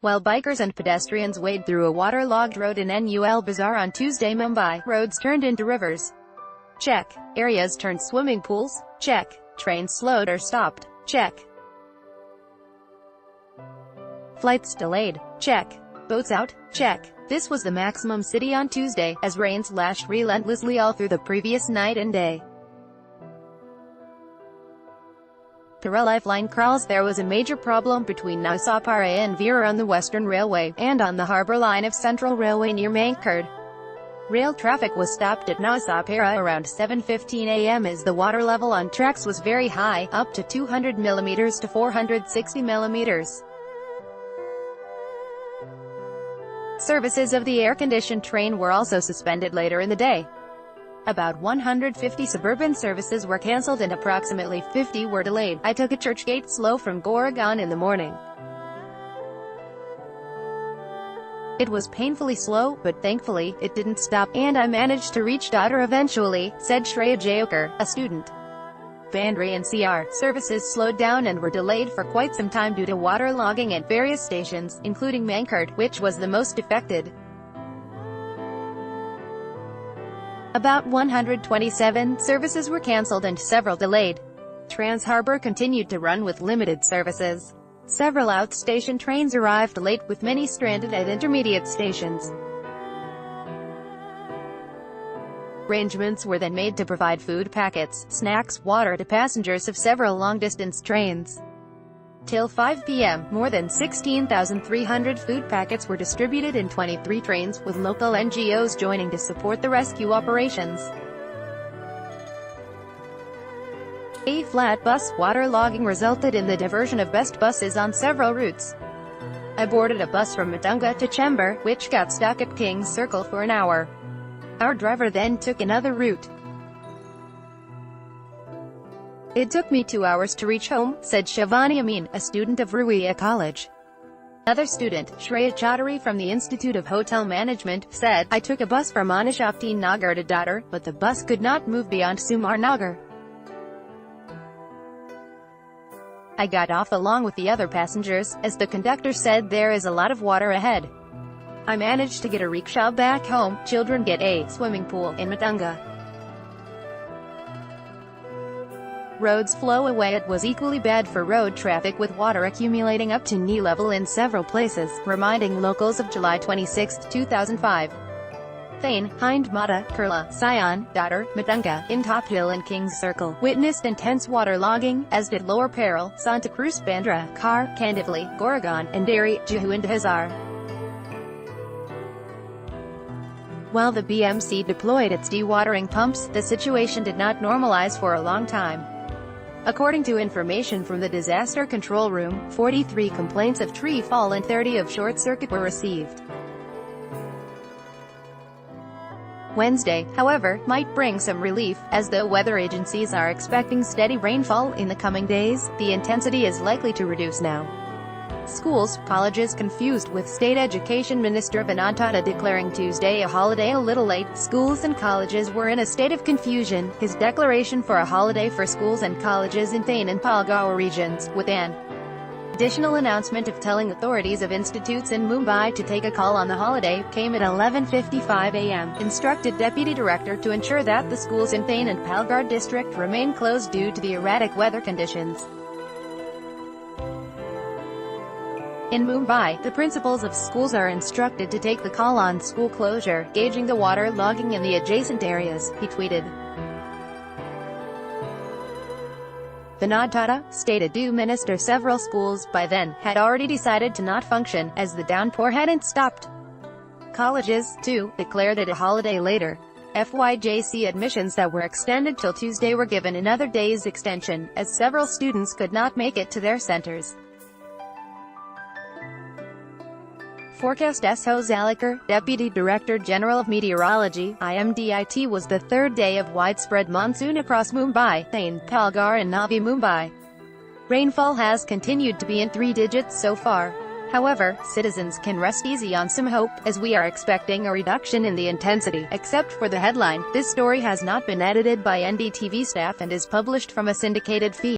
While bikers and pedestrians wade through a waterlogged road in Nul Bazaar on Tuesday, Mumbai, roads turned into rivers. Check. Areas turned swimming pools. Check. Trains slowed or stopped. Check. Flights delayed. Check. Boats out. Check. This was the maximum city on Tuesday, as rains lashed relentlessly all through the previous night and day. Per Lifeline crawls, there was a major problem between Nausapara and Veera on the Western Railway, and on the harbour line of Central Railway near Mankad. Rail traffic was stopped at Nausapara around 7:15 am as the water level on tracks was very high, up to 200 mm to 460 mm. Services of the air-conditioned train were also suspended later in the day. About 150 suburban services were cancelled and approximately 50 were delayed. I took a Churchgate slow from Goregaon in the morning. It was painfully slow, but thankfully, it didn't stop, and I managed to reach Dadar eventually, said Sara J, a student. Bandra and CR services slowed down and were delayed for quite some time due to waterlogging at various stations, including Mankad, which was the most affected. About 127 services were cancelled and several delayed. Trans-Harbour continued to run with limited services. Several outstation trains arrived late, with many stranded at intermediate stations. Arrangements were then made to provide food packets, snacks, water to passengers of several long-distance trains. Till 5 p.m., more than 16,300 food packets were distributed in 23 trains, with local NGOs joining to support the rescue operations. A flat bus waterlogging resulted in the diversion of best buses on several routes. I boarded a bus from Matunga to Chembur, which got stuck at King's Circle for an hour. Our driver then took another route. It took me 2 hours to reach home, said Shavani Amin, a student of Ruia College. Another student, Shreya Chaudhary from the Institute of Hotel Management, said, I took a bus from Anishafti Nagar to Dadar, but the bus could not move beyond Sumar Nagar. I got off along with the other passengers, as the conductor said there is a lot of water ahead. I managed to get a rickshaw back home. Children get a swimming pool in Matunga. Roads flow away. It was equally bad for road traffic, with water accumulating up to knee level in several places, reminding locals of July 26, 2005. Thane, Hind Mata, Kurla, Sion, Dadar, Matunga, in Top Hill and King's Circle witnessed intense waterlogging, as did Lower Peril, Santa Cruz, Bandra, Khar, Kandivali, Goregaon, and Dari, Juhu and Hazar. While the BMC deployed its dewatering pumps, the situation did not normalize for a long time. According to information from the Disaster Control Room, 43 complaints of tree fall and 30 of short circuit were received. Wednesday, however, might bring some relief, as though weather agencies are expecting steady rainfall in the coming days. The intensity is likely to reduce now. Schools, colleges confused, with State Education Minister Vinod Tata declaring Tuesday a holiday a little late. Schools and colleges were in a state of confusion. His declaration for a holiday for schools and colleges in Thane and Palghar regions, with an additional announcement of telling authorities of institutes in Mumbai to take a call on the holiday, came at 11:55 am, instructed Deputy Director to ensure that the schools in Thane and Palghar district remain closed due to the erratic weather conditions. In Mumbai, the principals of schools are instructed to take the call on school closure, gauging the water logging in the adjacent areas, he tweeted. Vinod Tata, State Edu Minister. Several schools, by then, had already decided to not function, as the downpour hadn't stopped. Colleges, too, declared it a holiday later. FYJC admissions that were extended till Tuesday were given another day's extension, as several students could not make it to their centers. Forecast S.O. Zalekar, Deputy Director General of Meteorology, IMDIT, was the third day of widespread monsoon across Mumbai, Thane, Palghar and Navi Mumbai. Rainfall has continued to be in 3 digits so far. However, citizens can rest easy on some hope, as we are expecting a reduction in the intensity. Except for the headline, this story has not been edited by NDTV staff and is published from a syndicated feed.